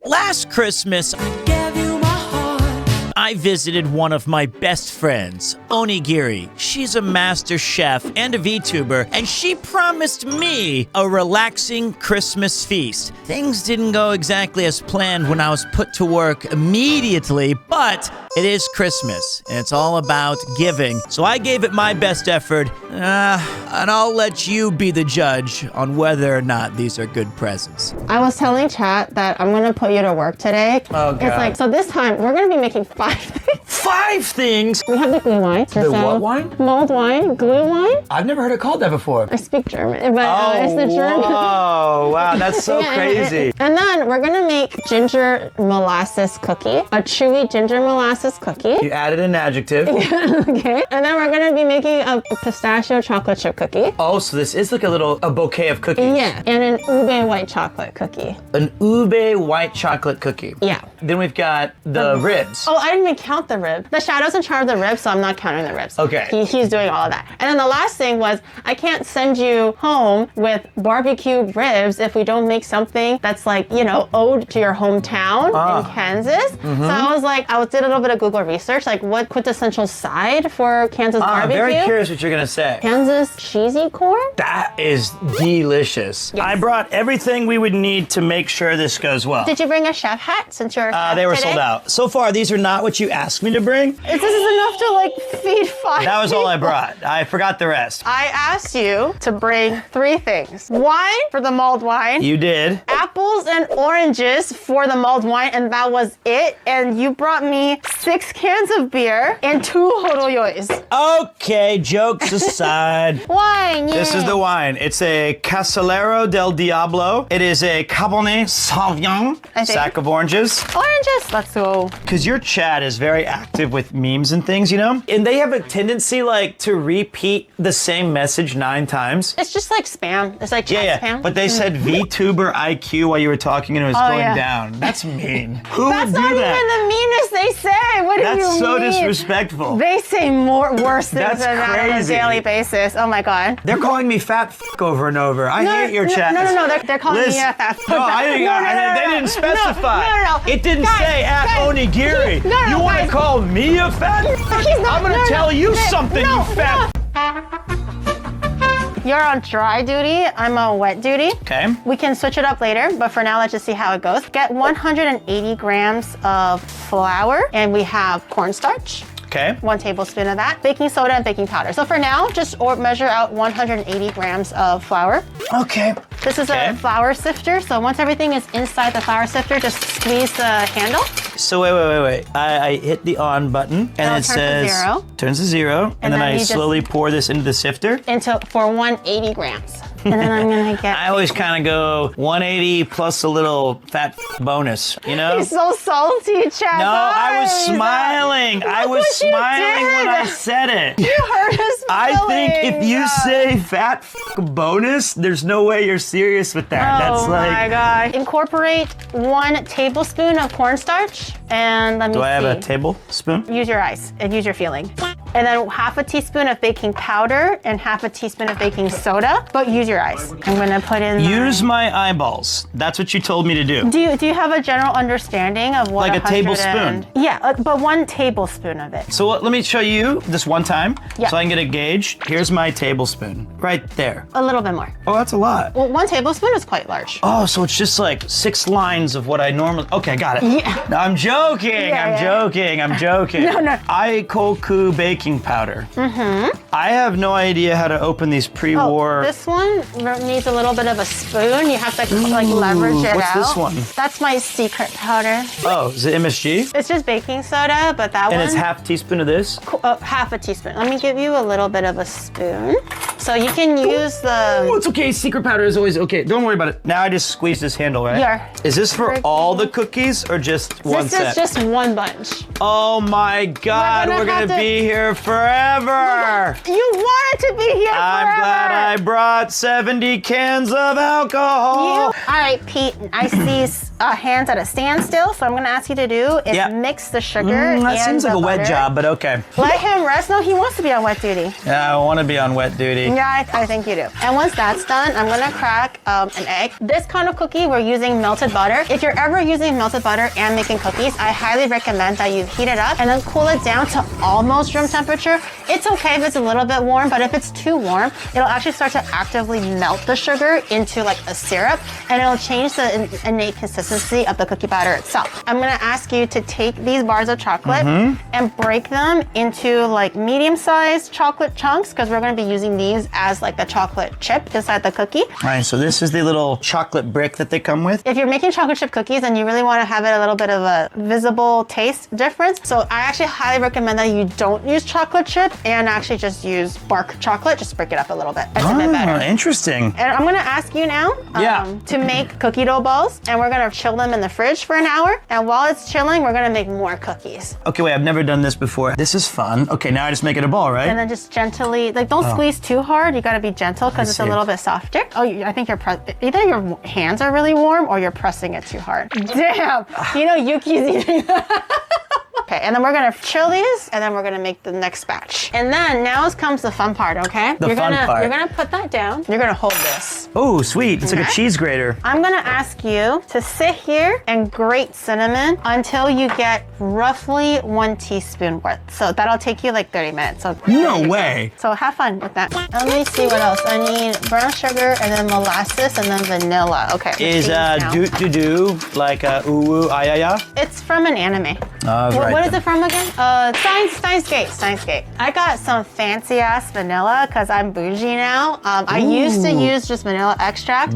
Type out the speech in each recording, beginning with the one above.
Last Christmas, I visited one of my best friends, Onigiri. She's a master chef and a VTuber, and she promised me a relaxing Christmas feast. Things didn't go exactly as planned when I was put to work immediately, but it is Christmas, and it's all about giving. So I gave it my best effort, and I'll let you be the judge on whether or not these are good presents. I was telling chat that I'm gonna put you to work today. Oh, God. It's like, so this time we're gonna be making 5 things. 5 things? We have the glue wine. The what wine? Mulled wine, glue wine. I've never heard it called that before. I speak German, but it's the German. Oh, wow, that's so crazy. And then we're gonna make ginger molasses cookie, a chewy ginger molasses cookie. You added an adjective. Okay. And then we're gonna be making a pistachio chocolate chip cookie. Oh, so this is like a bouquet of cookies. Yeah, and an ube white chocolate cookie. An ube white chocolate cookie. Yeah. Then we've got the ribs. Oh, I didn't even count the rib. The Shadow's in charge of the ribs, so I'm not counting the ribs. Okay. He's doing all of that. And then the last thing was, I can't send you home with barbecue ribs if we don't make something that's like, you know, ode to your hometown in Kansas. So I was like, I did a little bit of Google research, like what quintessential side for Kansas barbecue. I'm very curious what you're gonna say. Kansas cheesy corn? That is delicious. Yes. I brought everything we would need to make sure this goes well. Did you bring a chef hat since you're a chef They were today? sold out. So far, these are not what you asked me to bring. This is enough to like feed 5 That was all I people. brought. I forgot the rest. I asked you to bring 3 things. Wine for the mulled wine. You did. Apples and oranges for the mulled wine, and that was it. And you brought me 6 cans of beer and 2 horoyois. Okay, jokes aside. Wine, This is yay. the wine. It's a Casillero del Diablo. It is a Cabernet Sauvignon, I think. sack of oranges. Oranges, let's go. Because your chat is very active with memes and things, you know? And they have a tendency, like, to repeat the same message 9 times. It's just like spam. It's like chat spam. But they said VTuber IQ while you were talking and it was going yeah. down. That's mean. Who That's would do not that? even the meanest they say. What do you mean? That's so disrespectful. They say worse things That's than that on a crazy. daily basis. Oh my God. They're calling me fat f over and over. I hate your chat. No. They're calling me a fat. No, they didn't specify. No. It didn't Guys, say at guys, onigiri. no, you want to guys. call me a fat? He's not- I'm going to tell you something, you fat. You're on dry duty. I'm on wet duty. Okay. We can switch it up later, but for now, let's just see how it goes. Get 180 grams of flour, and we have cornstarch. Okay. 1 tablespoon of that, baking soda and baking powder. So for now, just measure out 180 grams of flour. Okay. This is a flour sifter, so once everything is inside the flour sifter, just squeeze the handle. So wait. I hit the on button and it It'll turn to says 0. turns to 0, and then then I you just- slowly pour this into the sifter. For 180 grams. And then I'm gonna get... I always kind of go 180 plus a little fat bonus, you know? He's so salty, Chad. No, I was smiling. I was what you smiling when I did. said it. You hurt his I think if you feelings. say fat bonus, there's no way you're serious with that. That's Oh like. my God. Incorporate 1 tablespoon of cornstarch, and let me see. Do I have a tablespoon? Use your eyes and use your feeling. And then 1/2 teaspoon of baking powder and 1/2 teaspoon of baking soda, but use your eyes. I'm gonna put in Use my eyeballs. That's what you told me to do. Do you have a general understanding of what Like a 100 tablespoon? Yeah, but 1 tablespoon of it. So let me show you this one time Yeah. so I can get a gauge. Here's my tablespoon right there. A little bit more. Oh, that's a lot. Well, 1 tablespoon is quite large. Oh, so it's just like 6 lines of what I normally. Okay, got it. Yeah. No, I'm joking. Yeah, I'm yeah. joking. I'm joking. No. Aikoku baking powder. I have no idea how to open these pre-war. This one needs a little bit of a spoon. You have to like leverage it what's out. this one? That's my secret powder. Oh, is it MSG? It's just baking soda, but that And one. it's 1/2 teaspoon of this? 1/2 teaspoon. Let me give you a little bit of a spoon. So you can use the... Oh, it's okay. Secret powder is always okay. Don't worry about it. Now I just squeeze this handle, right? Yeah. Is this for all the cookies or just one This set? is just 1 bunch. Oh my God, We're we're gonna gonna have to- be here forever. You wanted to be here I'm forever. glad I brought 70 cans of alcohol. All right, Pete, I see hands at a standstill. So I'm gonna ask you to do is mix the sugar and that seems like a wet job, but okay. Let him rest. No, he wants to be on wet duty. Yeah, I want to be on wet duty. Yeah, I think you do. And once that's done, I'm gonna crack an egg. This kind of cookie, we're using melted butter. If you're ever using melted butter and making cookies, I highly recommend that you heat it up and then cool it down to almost room temperature. It's okay if it's a little bit warm, but if it's too warm, it'll actually start to actively melt the sugar into like a syrup, and it'll change the innate consistency of the cookie batter itself. I'm gonna ask you to take these bars of chocolate and break them into like medium-sized chocolate chunks, because we're gonna be using these as like the chocolate chip inside the cookie. All right, so this is the little chocolate brick that they come with. If you're making chocolate chip cookies and you really wanna have it a little bit of a visible taste difference, so I actually highly recommend that you don't use chocolate chip and actually just use bark chocolate. Just break it up a little bit. It's a bit better. Interesting. And I'm gonna ask you now to make cookie dough balls, and we're gonna chill them in the fridge for an hour. And while it's chilling, we're gonna make more cookies. Okay, wait, I've never done this before. This is fun. Okay, now I just make it a ball, right? And then just gently, like don't squeeze too hard. You gotta be gentle because it's a little bit softer. Oh, I think either your hands are really warm or you're pressing it too hard. Damn, you know Yuki's eating that. Okay, and then we're gonna chill these, and then we're gonna make the next batch. And then now comes the fun part, okay? The fun part. You're gonna put that down. You're gonna hold this. Oh, sweet. It's like a cheese grater. I'm gonna ask you to sit here and grate cinnamon until you get roughly 1 teaspoon worth. So that'll take you like 30 minutes. So no way. So have fun with that. Let me see what else. I need brown sugar and then molasses and then vanilla. Okay. Is do like ooh ay ay? It's from an anime. Right. What is it from again? Steins Gate. I got some fancy ass vanilla because I'm bougie now. I used to use just vanilla extract.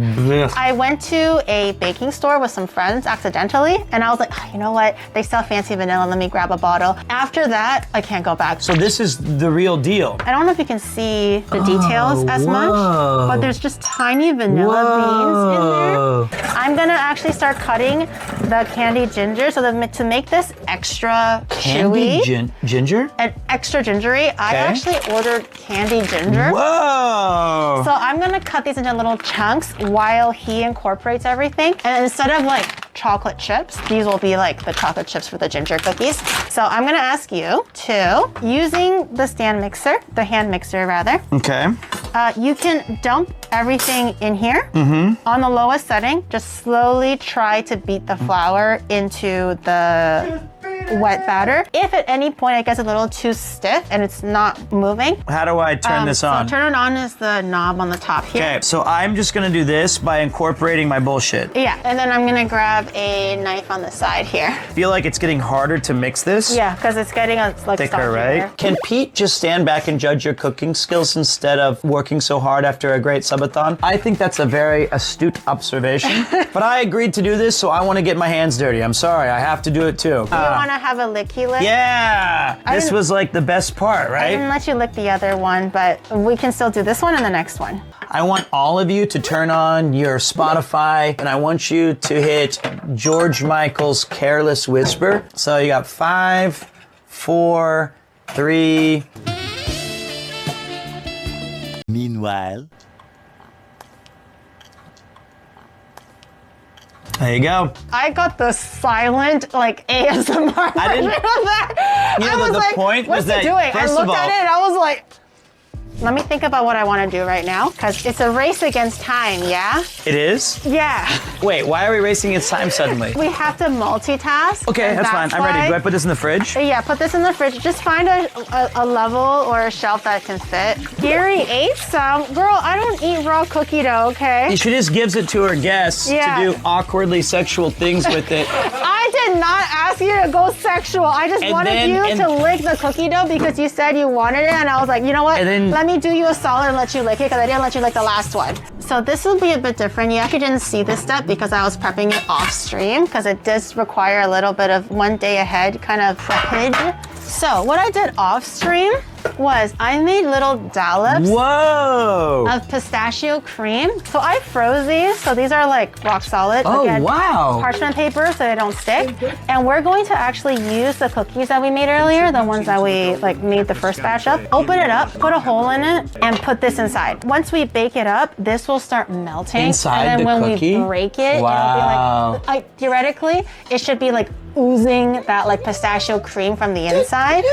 I went to a baking store with some friends accidentally, and I was like, oh, you know what? They sell fancy vanilla. Let me grab a bottle. After that, I can't go back. So this is the real deal. I don't know if you can see the details as much, but there's just tiny vanilla beans in there. I'm gonna actually start cutting the candied ginger so that to make this extra chewy. Ginger? And extra gingery. I actually ordered candied ginger. Whoa! So I'm gonna cut these into little chunks while he incorporates everything. And instead of like chocolate chips, these will be like the chocolate chips for the ginger cookies. So I'm gonna ask you to, using the the hand mixer rather. Okay. You can dump everything in here. On the lowest setting, just slowly try to beat the flour into the wet batter. If at any point it gets a little too stiff and it's not moving. How do I turn this on? So turn it on is the knob on the top here. Okay, so I'm just gonna do this by incorporating my bullshit. Yeah, and then I'm gonna grab a knife on the side here. I feel like it's getting harder to mix this. Yeah, because it's getting like thicker, right? Can Pete just stand back and judge your cooking skills instead of working so hard after a great subathon? I think that's a very astute observation. But I agreed to do this, so I want to get my hands dirty. I'm sorry, I have to do it too. You want to have a licky lick? Yeah! This was like the best part, right? I didn't let you lick the other one, but we can still do this one and the next one. I want all of you to turn on your Spotify, and I want you to hit George Michael's Careless Whisper. So you got 5, 4, 3. Meanwhile. There you go. I got the silent, like, ASMR version of that. You know, the point was that, I looked at it and I was like, let me think about what I want to do right now, because it's a race against time, yeah? It is? Yeah. Wait, why are we racing against time suddenly? We have to multitask. Okay, that's fine. I'm ready. Do I put this in the fridge? Yeah, put this in the fridge. Just find a level or a shelf that can fit. Gary ate some. Girl, I don't eat raw cookie dough, okay? She just gives it to her guests to do awkwardly sexual things with it. I did not ask you to go sexual. I just wanted you to lick the cookie dough because you said you wanted it, and I was like, you know what? Let me do you a solid and let you lick it, because I didn't let you lick the last one. So this will be a bit different. You actually didn't see this step because I was prepping it off stream, because it does require a little bit of one day ahead kind of preppage. So what I did off stream was I made little dollops Whoa! of pistachio cream. So I froze these, so these are like rock solid. Oh, Again, wow. parchment paper so they don't stick. And we're going to actually use the cookies that we made earlier, the ones that we like made the first batch of. Open it up, put a hole in it, and put this inside. Once we bake it up, this will start melting. Inside and then the when cookie? we break it, Wow. it'll be like theoretically, it should be like oozing that like pistachio cream from the inside.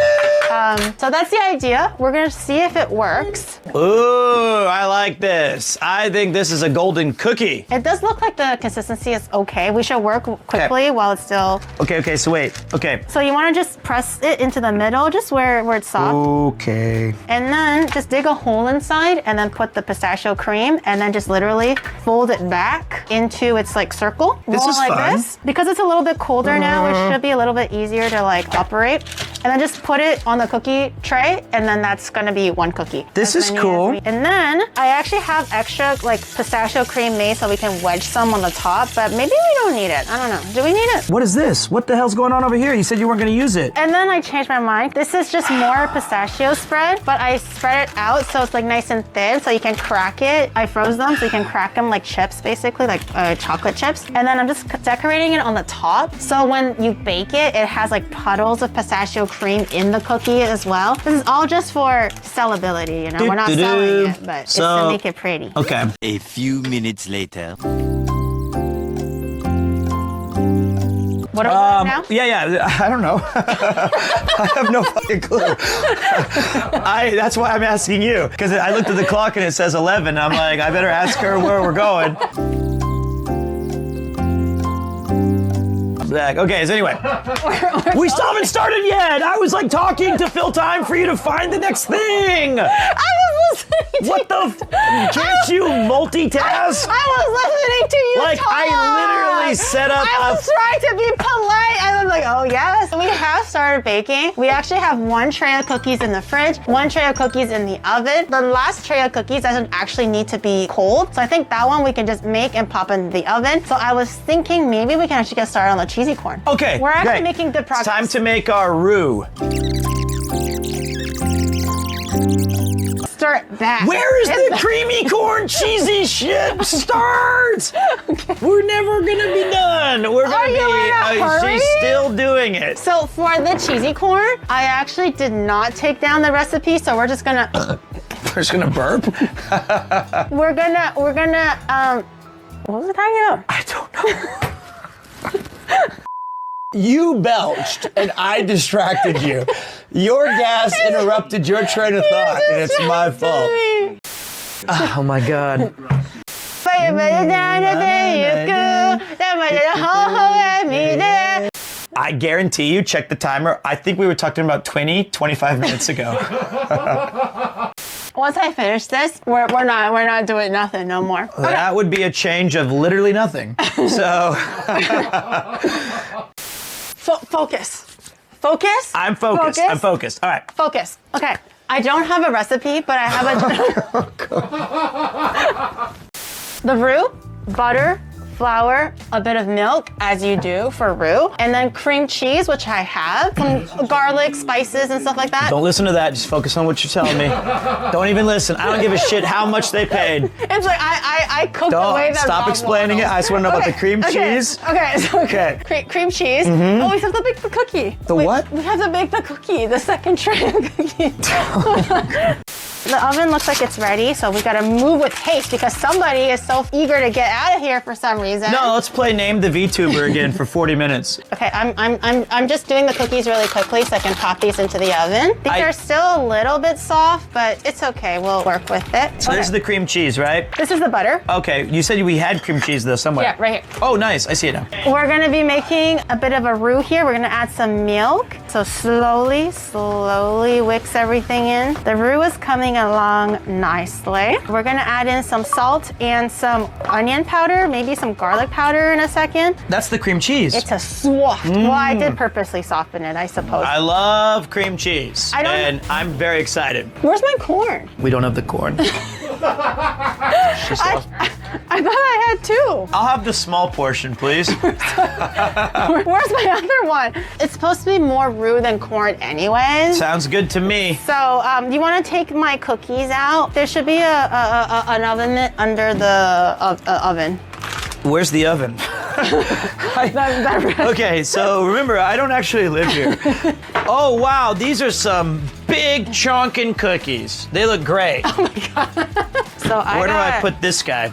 So that's the idea. We're gonna see if it works. Ooh, I like this. I think this is a golden cookie. It does look like the consistency is okay. We should work quickly while it's still. Okay, so wait. Okay. So you wanna just press it into the middle, just where it's soft. Okay. And then just dig a hole inside and then put the pistachio cream and then just literally fold it back into its like circle. This Roll is like fun. this. Because it's a little bit colder now, it should be a little bit easier to like operate. And then just put it on the cookie tray and then that's gonna be one cookie. This As is many cool. as and then I actually have extra like pistachio cream made so we can wedge some on the top, but maybe we don't need it. I don't know. Do we need it? What is this? What the hell's going on over here? You said you weren't gonna use it. And then I changed my mind. This is just more pistachio spread, but I spread it out so it's like nice and thin so you can crack it. I froze them so you can crack them like chips, basically, like chocolate chips. And then I'm just decorating it on the top. So when you bake it, it has like puddles of pistachio cream in the cookie as well. This is all just for sellability, you know? We're not selling it, but it's to make it pretty. Okay. A few minutes later. What are we doing now? Yeah. I don't know. I have no fucking clue. That's why I'm asking you. Because I looked at the clock and it says 11. I'm like, I better ask her where we're going. Okay, so anyway. We still haven't started yet. I was like talking to fill time for you to find the next thing. I was listening to What the can't you multitask? I was listening to you Like, talk. I literally set up I was trying to be polite, and I'm like, oh yes. We have started baking. We actually have one tray of cookies in the fridge, one tray of cookies in the oven. The last tray of cookies doesn't actually need to be cold, so I think that one we can just make and pop in the oven. So I was thinking maybe we can actually get started on the cheesy corn. Okay, We're actually great. making good progress. It's time to make our roux. Start back. Where is the creamy corn cheesy shit start? We're never gonna be done. We're gonna you in a hurry? She's still doing it. So for the cheesy corn, I actually did not take down the recipe, so we're just gonna We're just gonna burp? we're gonna what was it talking about? I don't know. You belched and I distracted you. Your gas interrupted your train of thought and it's my fault. Oh my God. I guarantee you, check the timer. I think we were talking about 25 minutes ago. Once I finish this, we're not doing nothing no more. That would be a change of literally nothing. So Focus. Focus. I'm focused. I'm focused. All right. Focus. Okay. I don't have a recipe, but I have a the roux, butter, flour, a bit of milk, as you do for roux, and then cream cheese, which I have, some garlic, spices, and stuff like that. Don't listen to that. Just focus on what you're telling me. Don't even listen. I don't give a shit how much they paid. It's like I cook the way Don't that stop Rob explaining it. I just want to know about the cream cheese. Okay. So Okay. Cream cheese. Oh, we have to bake the cookie. The what? We have to bake the cookie, the second tray of cookie. The oven looks like it's ready, so we gotta move with haste because somebody is so eager to get out of here for some reason. No, let's play Name the VTuber again for 40 minutes. Okay, I'm just doing the cookies really quickly so I can pop these into the oven. These are still a little bit soft, but it's okay. We'll work with it. So this is the cream cheese, right? This is the butter. Okay, you said we had cream cheese though somewhere. Yeah, right here. Oh, nice. I see it now. We're gonna be making a bit of a roux here. We're gonna add some milk. So slowly whisk everything in. The roux is coming along nicely. We're gonna add in some salt and some onion powder, maybe some garlic powder in a second. That's the cream cheese. It's a soft. Well, I did purposely soften it, I suppose. I love cream cheese. I don't- And I'm very excited. Where's my corn? We don't have the corn. She's lost. I thought I had 2. I'll have the small portion, please. Where's my other one? It's supposed to be more roux than corn anyways. Sounds good to me. So you want to take my cookies out? There should be an oven mitt under the oven. Where's the oven? Okay, so remember, I don't actually live here. Oh, wow, these are some big chonkin cookies. They look great. Oh my God. So Where do I put this guy?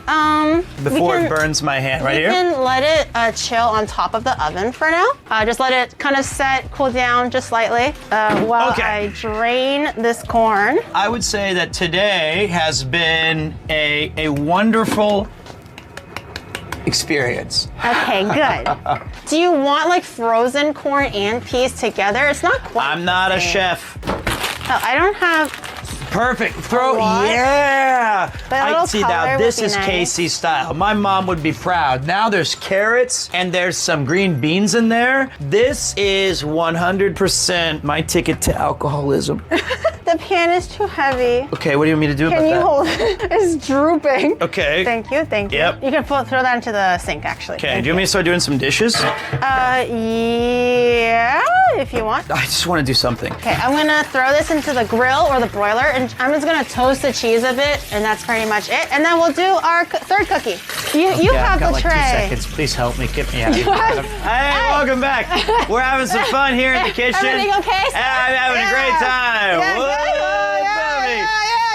Before it burns my hand, right here? You can let it chill on top of the oven for now. Just let it kind of set, cool down just slightly while I drain this corn. I would say that today has been a wonderful experience. Okay, good. Do you want like frozen corn and peas together? It's not quite. I'm not a chef. Oh, I don't have. Perfect. Throw. What? Yeah. I see now. color This would be is nice. Casey style. My mom would be proud. Now there's carrots and there's some green beans in there. This is 100% my ticket to alcoholism. The pan is too heavy. Okay, what do you want me to do about Can you that? hold it? It's drooping. Okay. Thank you, thank you. Yep. You can throw that into the sink, actually. Okay, do you want me to start doing some dishes? Yeah, if you want. I just want to do something. Okay, I'm gonna throw this into the grill or the broiler, and I'm just gonna toast the cheese a bit, and that's pretty much it. And then we'll do our third cookie. You have I've got the like tray. 2 seconds. Please help me. Get me out of here. Hey, welcome back. We're having some fun here in the kitchen. Everything okay, sir? I'm having a great time. Yeah, Whoa, good. baby.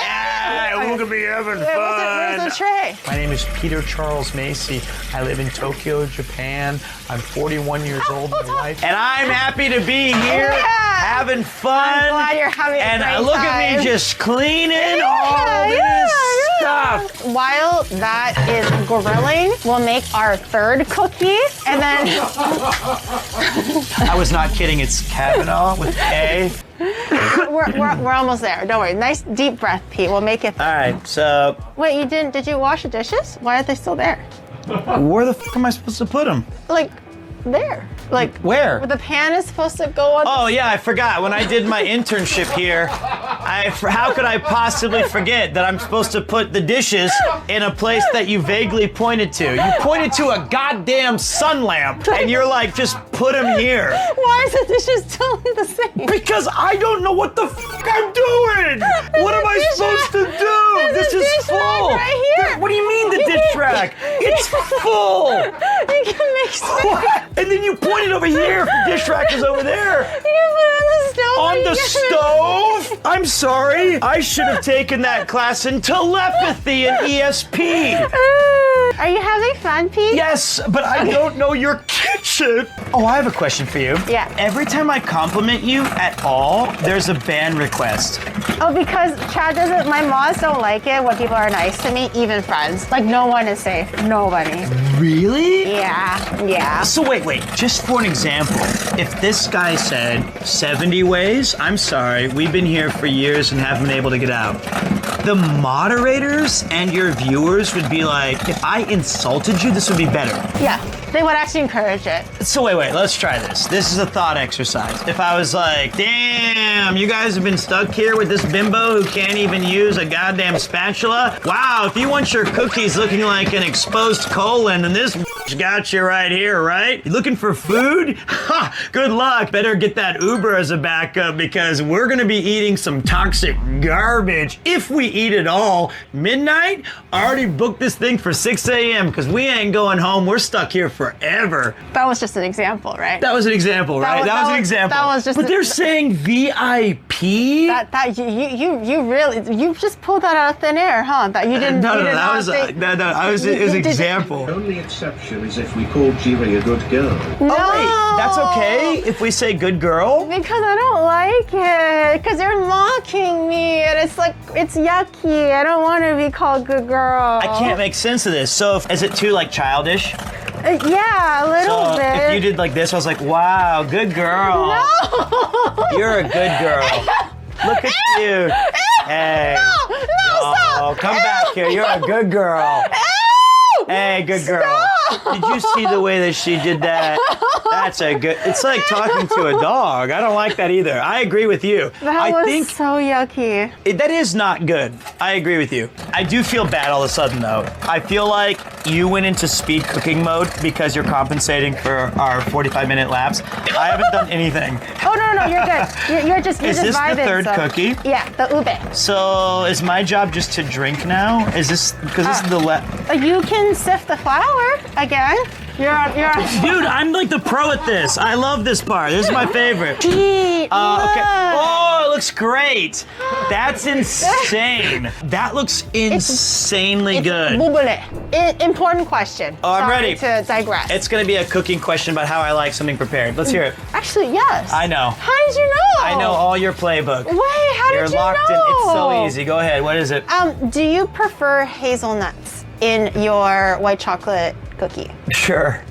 Yeah. We're gonna be having Where's fun. the tray? My name is Peter Charles Macy. I live in Tokyo, Japan. I'm 41 years old. My wife. And I'm happy to be here, having fun. I'm glad you're having a and great look at me time. just cleaning all this stuff. While that is grilling, we'll make our third cookie, and then I was not kidding. It's Kavanaugh with A. we're almost there. Don't worry. Nice deep breath, Pete. We'll make it. All right, so Wait, you didn't? Did you wash the dishes? Why are they still there? where the f am I supposed to put them? Like, there. Like Where? The pan is supposed to go on. Oh yeah, I forgot. When I did my internship here, how could I possibly forget that I'm supposed to put the dishes in a place that you vaguely pointed to? You pointed to a goddamn sun lamp, and you're like, just put them here. Why is the dishes still in the sink? Because I don't know what the f I'm doing. What am I dish supposed to rack. do? There's This a is dish rack full. right here. What do you mean the dish rack? It's full. You can make space. What? And then you pointed over here. The dish rack is over there. You can put it on the stove. On You the can- stove? I'm sorry. I should have taken that class in telepathy and ESP. Are you having fun, Pete? Yes, but I don't know your kitchen. Oh, I have a question for you. Yeah. Every time I compliment you at all, there's a ban request. Oh, because Chad doesn't, my moms don't like it when people are nice to me, even friends. Like, no one is safe. Nobody. Really? Yeah. So wait, just for an example, if this guy said 70 ways, I'm sorry, we've been here for years and haven't been able to get out. The moderators and your viewers would be like, if I insulted you, this would be better. Yeah, they would actually encourage it. So wait, let's try this. This is a thought exercise. If I was like, damn, you guys have been stuck here with this bimbo who can't even use a goddamn spatula. Wow, if you want your cookies looking like an exposed colon, then this got you right here, right? You looking for food? Ha, good luck. Better get that Uber as a backup because we're gonna be eating some toxic garbage. If we eat it all. Midnight? I already booked this thing for 6 a.m. because we ain't going home. We're stuck here forever. That was just an example, right? That was an example, right? That was an example. That was just. But they're saying VIP? That you really just pulled that out of thin air, huh? That you didn't. No, you did that not was think- it was an did- example. Only exception is if we call Jiri a good girl. No. Oh wait, that's okay if we say good girl? Because I don't like it. Because you're mocking me, and it's like it's yucky. I don't want to be called good girl. I can't make sense of this. So is it too like childish? Yeah, a little So bit. if you did like this, I was like, wow, good girl. No. You're a good girl. Look at you. Hey. No, Oh, stop. come back here. You're a good girl. Hey, good girl. Did you see the way that she did that? That's a good. It's like talking to a dog. I don't like that either. I agree with you. That was so yucky. That is not good. I agree with you. I do feel bad all of a sudden though. I feel like you went into speed cooking mode because you're compensating for our 45-minute lapse. I haven't done anything. Oh no, you're good. You're just Is this vibing, the third so. cookie? Yeah, the ube. So is my job just to drink now? Is this because this is the You can sift the flour again. You're Dude, I'm like the pro at this. I love this part. This is my favorite. Pete, Okay. Oh, it looks great. That's insane. That looks insanely good. Bubule. Important question. Oh, I'm Sorry ready. to digress. It's gonna be a cooking question about how I like something prepared. Let's hear it. Actually, yes. I know. How did you know? I know all your playbook. Wait, how You're did you locked know? in. It's so easy. Go ahead. What is it? Do you prefer hazelnuts in your white chocolate cookie? Sure.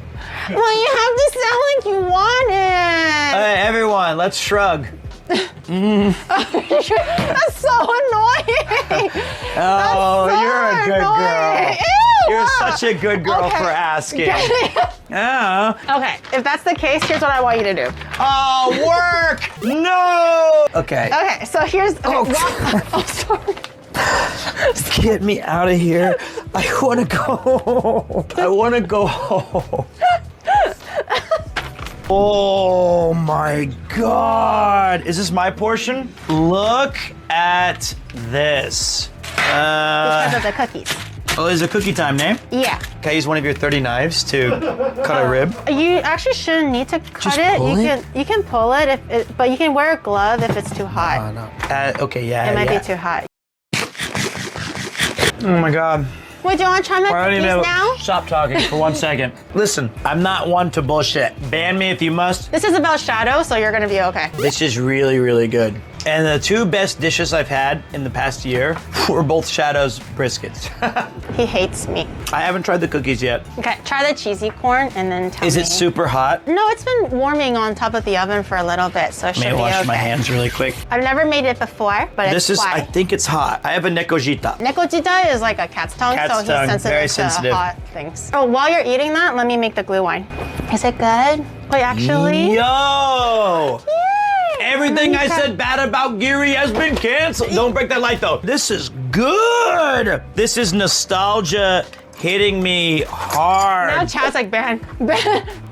Well, you have to sound like you want it. Hey, everyone, let's shrug. That's so annoying. Oh, so you're a good annoying. girl. Ew. You're such a good girl Okay. for asking. Oh. Okay, if that's the case, here's what I want you to do. Oh, work! No! Okay. Okay, so here's. Oh, sorry. Get me out of here. I want to go home. I want to go home. Oh my God. Is this my portion? Look at this. Because of the cookies. Oh, is it cookie time, name? Yeah. Can I use one of your 30 knives to cut a rib? You actually shouldn't need to cut Just it. pull You can pull it, but you can wear a glove if it's too hot. No. Okay, yeah. It might yeah. be too hot. Oh my God. Wait, do you want to try my cookies now? Stop talking for 1 second. Listen, I'm not one to bullshit. Ban me if you must. This is about shadow, so you're gonna be okay. This is really, really good. And the two best dishes I've had in the past year were both Shadow's briskets. He hates me. I haven't tried the cookies yet. Okay, try the cheesy corn and then tell me. Is it super hot? No, it's been warming on top of the oven for a little bit, so it should May be I wash okay. my hands really quick? I've never made it before, but This it's is, I fine. think it's hot. I have a nekojita. Nekojita is like a cat's tongue, Cat's so he's tongue, sensitive very to sensitive. hot things. Oh, while you're eating that, let me make the glue wine. Is it good? Wait, actually? Yo! Yay! Everything I said bad about Giri has been canceled. Don't break that light though. This is good. This is nostalgia hitting me hard. Now Chad's like, Ben.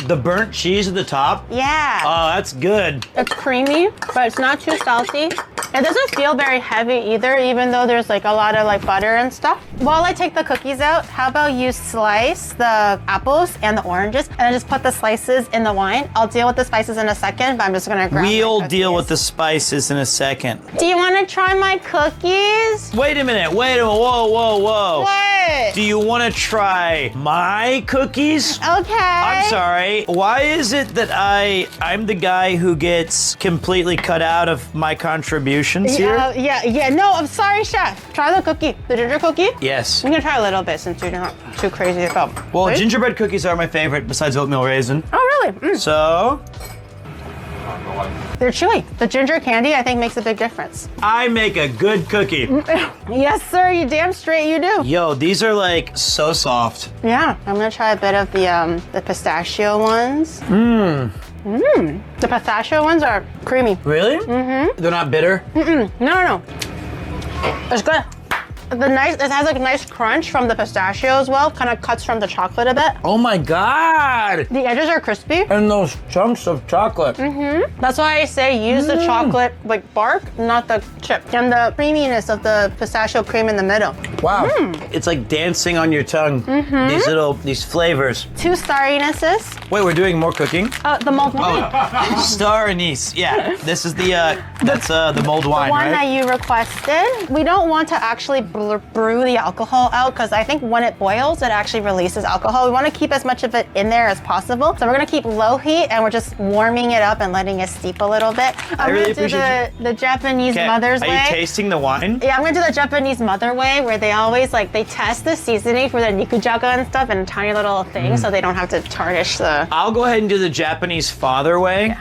The burnt cheese at the top. Yeah. Oh, that's good. It's creamy, but it's not too salty. It doesn't feel very heavy either, even though there's like a lot of like butter and stuff. While I take the cookies out, how about you slice the apples and the oranges and then just put the slices in the wine? I'll deal with the spices in a second, but I'm just gonna grab my We'll deal cookies. with the spices in a second. Do you wanna try my cookies? Wait a minute. Whoa, whoa, whoa. What? Do you want to try my cookies? Okay. I'm sorry. Why is it that I'm the guy who gets completely cut out of my contributions here? Yeah. No, I'm sorry, chef. Try the cookie, the ginger cookie. Yes. We can try a little bit since you're not too crazy about. Well, Please? gingerbread cookies are my favorite besides oatmeal raisin. Oh, really? Mm. So, They're chewy. The ginger candy, I think, makes a big difference. I make a good cookie. Yes, sir. You damn straight you do. Yo, these are like so soft. Yeah, I'm gonna try a bit of the pistachio ones. The pistachio ones are creamy. Really? Mm-hmm. They're not bitter? No. It's good. It has like a nice crunch from the pistachio as well. Kind of cuts from the chocolate a bit. Oh my God. The edges are crispy. And those chunks of chocolate. That's why I say use the chocolate like bark, not the chip. And the creaminess of the pistachio cream in the middle. Wow. It's like dancing on your tongue. These flavors. Two starrinesses. Wait, we're doing more cooking? The mulled wine. Star anise. Yeah. This is the mulled wine, The one right? that you requested. We don't want to actually brew the alcohol out because I think when it boils, it actually releases alcohol. We want to keep as much of it in there as possible. So we're gonna keep low heat and we're just warming it up and letting it steep a little bit. I'm really gonna do the Japanese mother's Are way. you tasting the wine? Yeah, I'm gonna do the Japanese mother way where they always they test the seasoning for the nikujaga and stuff in tiny little things so they don't have to tarnish the. I'll go ahead and do the Japanese father way.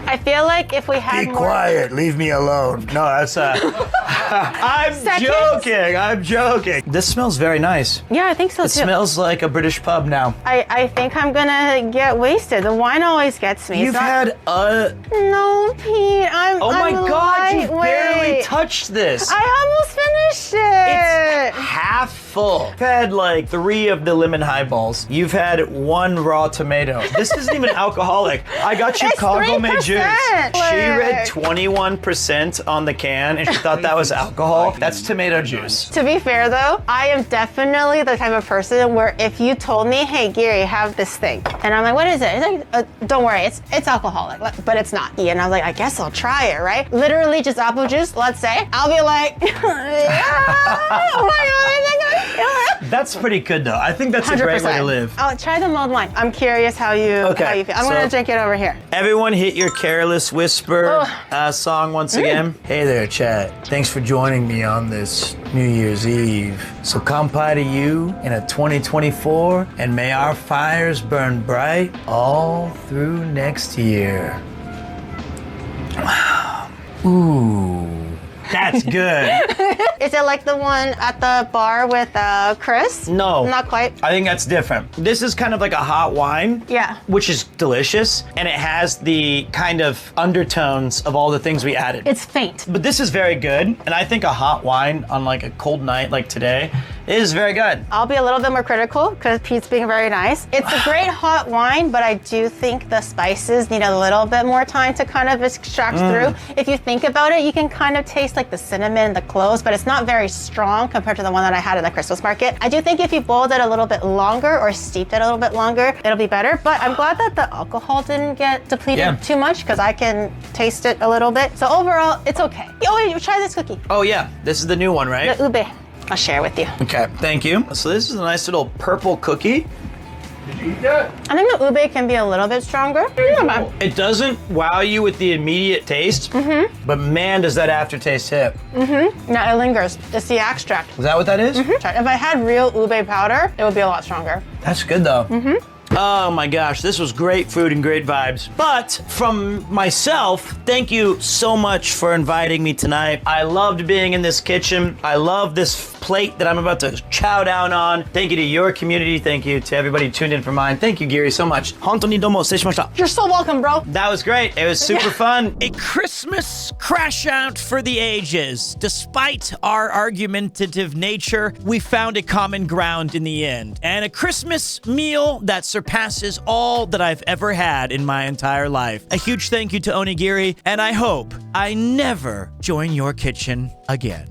I I feel like if we had Be more... quiet. Leave me alone. No, that's I'm Seconds? joking. I'm joking. This smells very nice. Yeah, I think so It too. smells like a British pub now. I think I'm gonna get wasted. The wine always gets me. You've had a... No, Pete. Oh my I'm God, you lightweight. barely touched this. I almost finished it. It's half full. You've had like 3 of the lemon highballs. You've had 1 raw tomato. This isn't even alcoholic. I got you It's Kagome 3%. juice. She read Look. 21% on the can and she thought that was alcohol. That's tomato juice. To be fair though, I am definitely the type of person where if you told me, hey Gary, have this thing. And I'm like, what is it? It's like, don't worry, it's alcoholic, but it's not. And I was like, I guess I'll try it, right? Literally just apple juice, let's say. I'll be like, oh my God, I think I feel it. That's pretty good though. I think that's a great way to 100%. live. Oh, try the mulled wine. I'm curious how you feel. I'm gonna drink it over here. Everyone hit your Careless Whisper song once again. Hey there, chat. Thanks for joining me on this New Year's Eve. So kampai to you in a 2024, and may our fires burn bright all through next year. Ooh, that's good. Is it like the one at the bar with Chris? No. Not quite. I think that's different. This is kind of like a hot wine. Yeah. Which is delicious, and it has the kind of undertones of all the things we added. It's faint. But this is very good, and I think a hot wine on like a cold night like today is very good. I'll be a little bit more critical because Pete's being very nice. It's a great hot wine, but I do think the spices need a little bit more time to kind of extract through. If you think about it, you can kind of taste like the cinnamon, the cloves, but it's not very strong compared to the one that I had at the Christmas market. I do think if you boiled it a little bit longer or steeped it a little bit longer, it'll be better. But I'm glad that the alcohol didn't get depleted too much because I can taste it a little bit. So overall, it's okay. Oh, wait, try this cookie. Oh yeah, this is the new one, right? The ube. I'll share with you. Okay, thank you. So this is a nice little purple cookie. Did you eat that? I think the ube can be a little bit stronger. Not bad. It doesn't wow you with the immediate taste, but man, does that aftertaste hit. Yeah, it lingers. It's the extract. Is that what that is? If I had real ube powder, it would be a lot stronger. That's good though. Oh my gosh, this was great food and great vibes. But from myself, thank you so much for inviting me tonight. I loved being in this kitchen. I love this plate that I'm about to chow down on. Thank you to your community. Thank you to everybody who tuned in for mine. Thank you, Gary, so much. Hontou domo失礼しました. You're so welcome, bro. That was great. It was super fun. A Christmas crash out for the ages. Despite our argumentative nature, we found a common ground in the end. And a Christmas meal that surpasses all that I've ever had in my entire life. A huge thank you to Onigiri, and I hope I never join your kitchen again.